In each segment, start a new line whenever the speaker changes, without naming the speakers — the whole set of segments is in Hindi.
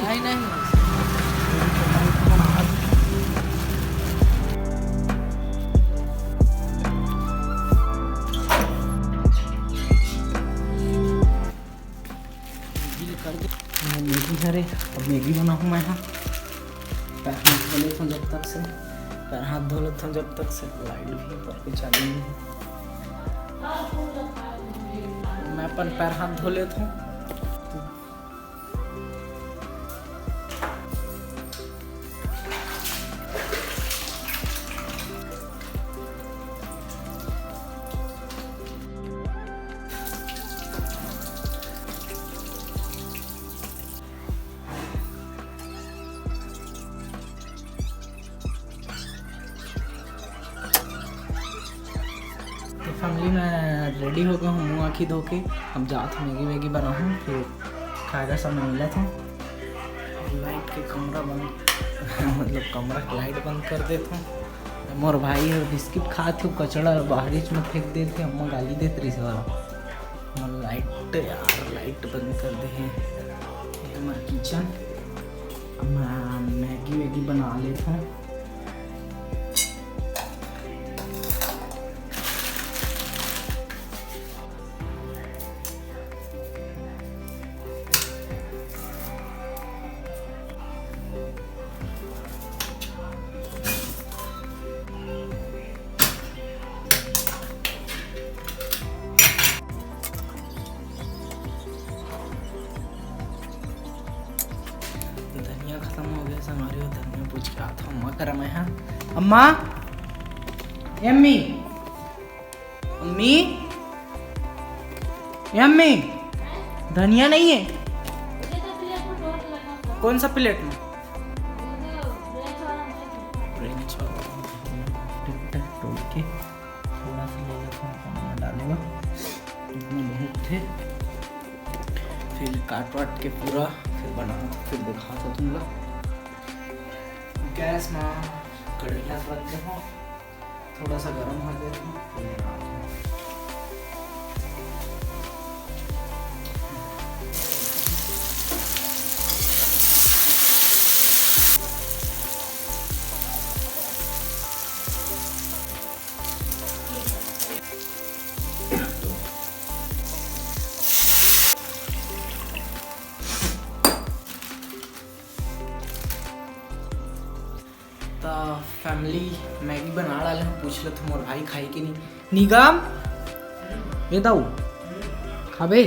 नहीं नहीं मैगी है रे। अब मैगी बनाऊँ मैं। यहाँ पैर हाथ धो लेता हूँ जब तक से। पैर हाथ धो लेता हूँ जब तक से। लाइट भी पर कुछ चालू नहीं है। मैं अपन पैर हाथ धो लेता हूँ। फैमिली में रेडी हो गया हूँ मुँह आँखी धो के। अब जाता हूँ मैगी वैगी बनाऊँ फिर खाएगा सब में मिला था। लाइट के कमरा बंद मतलब कमरा की लाइट बंद कर देता हूँ। मोर भाई और बिस्किट खाते कचड़ा बाहरी में फेंक देते। अम्मा गाली देते रही सवाल लाइट यार लाइट बंद कर दे। ये हमारा किचन। मैं मैगी वैगी बना लेता हूँ। खत्म हो गया हमारे धनिया पूछ के आता हूँ। अम्मा करा मैं। हाँ अम्मा अम्मी अम्मी अम्मी धनिया नहीं है। कौन सा प्लेट में? तोड़ के थोड़ा सा ले लेता हूँ डालूंगा। बहुत थे फिर काट वाट के पूरा फिर बनाना था फिर दिखा था तुम लोग। गैस में कढ़ैया रख दे हो थोड़ा सा गर्म हो जाए। फैमिली मैगी बना डाले पूछ ले तुम और भाई खाई कि नहीं। निगम ये दाऊ खाबे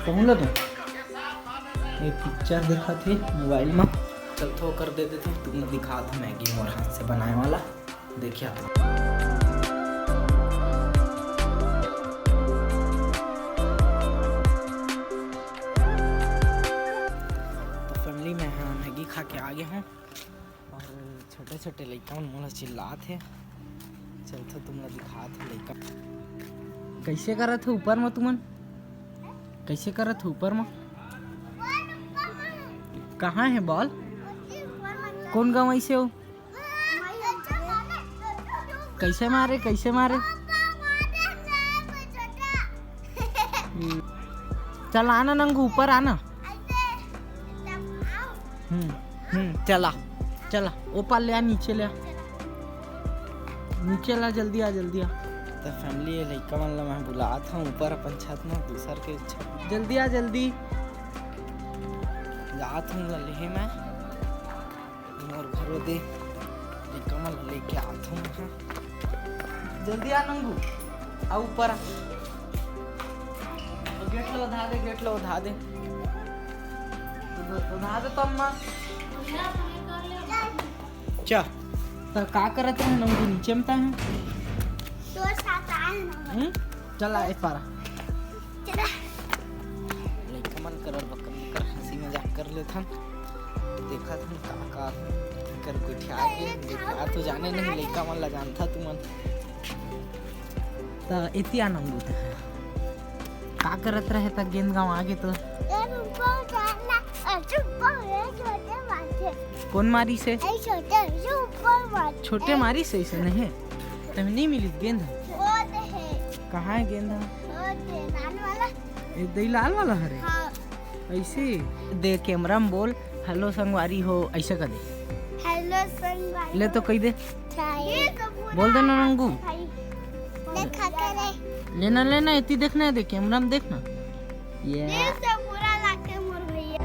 कहूँ तो ये पिक्चर देखा थे मोबाइल में। चल तो कर देते थे तुम दिखा था मैगी मोर हाथ से बनाए वाला देखिए आप। तो फैमिली में हाँ मैगी खा के आ गया हूँ और छोटे छोटे लड़का मोला चिल्लात है। चल तो तुमने दिखा थे लड़का कैसे करा थे ऊपर में। तुमन कैसे करा थे ऊपर में? कहाँ है बॉल? कौन गाँव से हो? कैसे मारे कैसे मारे? चल आना नंगू ऊपर आना। चला चला ऊपर ले आ नीचे ले आ नीचे ला जल्दी आ जल्दी आ। तो फैमिली ये लड़का मन ला मैं बुला था ऊपर अपन छत में दूसर के छत। जल्दी आ जल्दी जात हूँ ले मैं और घर दे लड़का मन लेके आता हूँ। जल्दी आ नंगू आ ऊपर आ। Get low उधा they get low उधा दे उधा दे तो अम्मा क्या तो का करत है नंगू नीचे में है तो साथ आए चल आए पारा चला लड़का मन कर बकर हंसी मजाक कर लेथा देखा था का कर गुठिया के देखा तो जाने नहीं लड़का मन ला जानता तुमन। तो इतिया नंगू का करत रहे त गेंद गाँव आगे तो कौन मारी से? छोटे मारी से इसे नहीं तब नहीं मिली गेंद। कहाँ है गेंद? ये दही लाल वाला है। ऐसे दे कैमरा में बोल हेलो संगवारी हो, ऐसा कर दे।
हेलो संगवारी
ले तो कही दे, बोल दे ना नंगू।
देखा करे
लेना लेना इतनी देखना है, दे कैमरा में देखना। ये
से पूरा लाके मोर भैया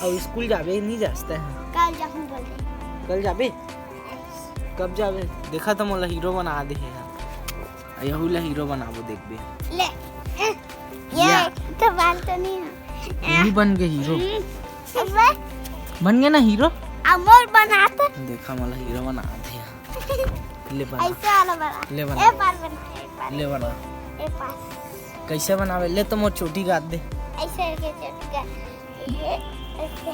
अब स्कूल जाबे नहीं जाता है।
कल जाऊं बोल दे।
कल जाबे, कब जाबे? देखा तो मोला हीरो बना दे है, यहू ला हीरो बनाबो देखबे।
ले ये तो बात तो नहीं है।
यही बन गए हीरो,
अबे
बन गए ना हीरो।
अमोर बनाते
देखा मोला हीरो बना दे। ले बना,
ऐसे वाला बना।
ले बना,
ए बार बना, एक बार
ले बना।
ए पास
कैसे बनावे? ले तो मोर चोटी गाद दे।
ऐसे के चटका ये ऐसे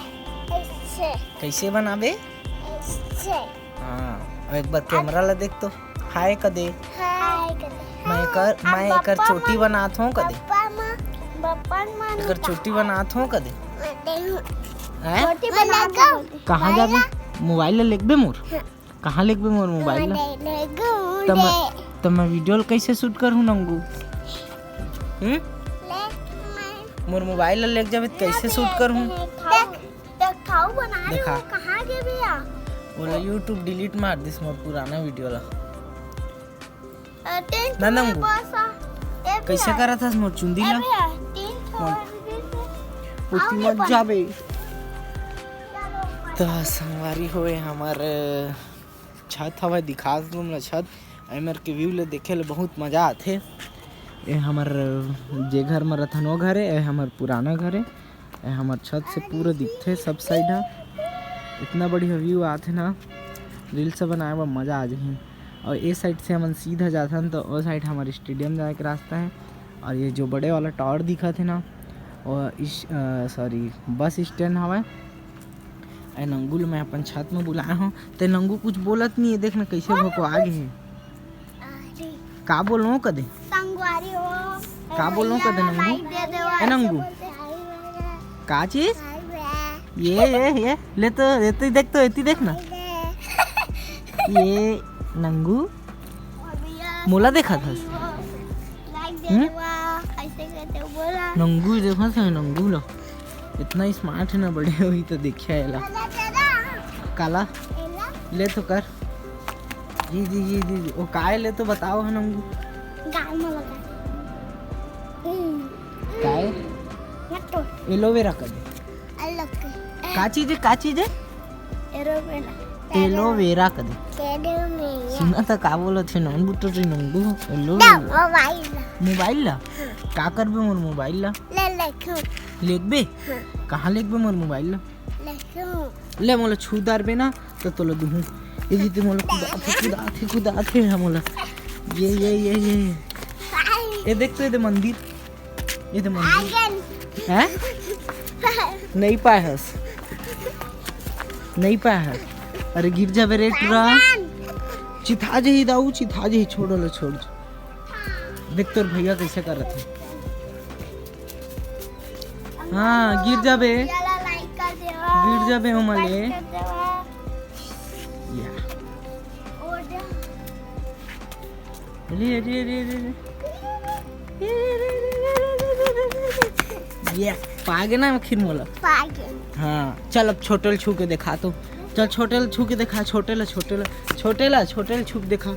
कैसे बनाबे?
ऐसे
हाँ, और एक बार कैमरा ला देख तो। हाय कदे,
हाय कर
मैं एकर चोटी बनात हूँ कदे,
बप्पा मान
एकर चोटी बनात हूँ कदे। हैं?
छोटी बना के
कहाँ जाबे? मोबाइल ला लेकबे मोर? कहाँ लेकबे मोर मोबाइल ला? तो मैं वीडियो कैसे शूट करूँ नंगू? मोर मोबाइल ला लेक जाबे तो कैसे शूट करूँ?
खाऊ बना रहे
देखा।
हो कहाँ के भैया?
बोला यूट्यूब डिलीट मार दिस मोर पुराना वीडियो ला।
टेंट
ना
में
नंगू।
बसा ए
कैसे करा था मोर चुंदी ला?
भैया तीन छोड़ दे
उतनी मत जाबे। तो संगवारी होए हमार छत हवा दिखा दूँ ला छत एमर के व्यू ले देखे ले बहुत मजा आथे। ये हमार जे घर में रहथन वो घर है, ये हमार पुराना घर है। ये हमार छत से पूरा दिखते सब साइड है। इतना बढ़िया व्यू आथे ना, रील्स बनाए में मज़ा आ जाए। और ये साइड से हम सीधा जाथन तो वो साइड हमारे स्टेडियम जाए के रास्ता है। और ये जो बड़े वाला टावर दिखा थे ना, और इस बस स्टैंड हवा। ए नंगू मैं अपन छत में बुलाया हूँ तो नंगू कुछ बोलत नहीं है। देखना कैसे भोको आगे है। का बोल रहा हूँ कदे?
संगवारी हो
का बोल रहा हूँ कदे नंगू? ए नंगू का चीज? ये ले तो इतनी देख, तो इतनी देखना। ये नंगू मोला देखा था। नंगू देखा था, नंगू लो इतना स्मार्ट है ना, बड़े हुई तो देखिया एला काला ले तो कर। जी जी जी जी जी, वो काय ले तो बताओ है नंगू।
गाल में लगा
काय?
मत तो
एलोवेरा कर दे।
अलग
का चीज है? का चीज है?
एरोवेला
एलोवेरा कर दे।
केडे में
सुना था का बोला थे नॉन बुटर रे नंगू एलो
मोबाइल
मोबाइल ला का करबे मोर मोबाइल ला?
ले ले क्यों
लेकबे? कहाँ लेकबे मोर मोबाइल ला?
ले क्यों
ले मोला छू दारबे ना तो तोला दूँ। ये जीते मोला कुदाथे है मोला। ये देख तो ये मंदिर, ये तो मंदिर है। नहीं पाए हस, नहीं पाए है। अरे गिर जाबे रे पूरा, चिथा जे ही दाऊ, चिथा जे ही छोड़ लो छोड़। देख तोर भैया कैसे करत है। हाँ गिर जाबे, गिर जाबे हो मले। ये पागे ना खीर मोला। हाँ चल अब छोटे छू के दिखा तो। चल छोटे छू के दिखा, छोटे ला छू के दिखा,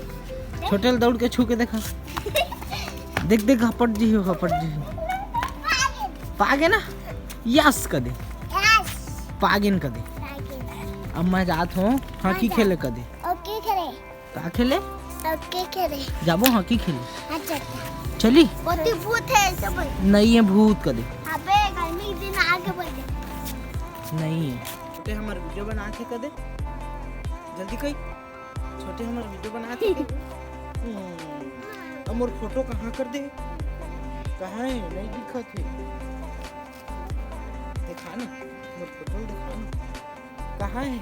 छोटे दौड़ के छू के दिखा। देख देख हपट जी हो, हपट जी हो। पागे ना यस कर दे, पागिन कर दे। अब मैं जात हूँ हॉकी खेले कर दे।
ओके खेले,
का खेले?
ओके खेले
जाबो हॉकी खेले।
अच्छा
चली
बोती भूत है ऐसे बोल।
नहीं है भूत कर दे।
अबे गर्मी के दिन आगे बोल दे।
नहीं है छोटे हमारे वीडियो बना के कर दे जल्दी कही। छोटे हमारे वीडियो बना के कर दे। अब मोर फोटो कहाँ कर दे? कहाँ है? नहीं दिखत है। दिखा ना मोर फोटो, दिखा ना कहाँ है?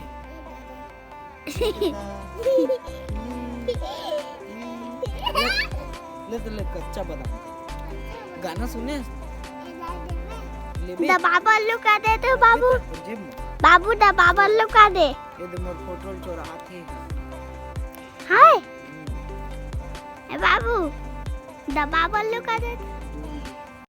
ले तो ले कच्चा बादाम गाना सुने ले बे
दबा बल्लू का दे तो बाबू
जेब में
बाबू दबा बल्लू का दे
ये तो मोर फोटो चोरा थे
हाय ए बाबू दबा बल्लू का दे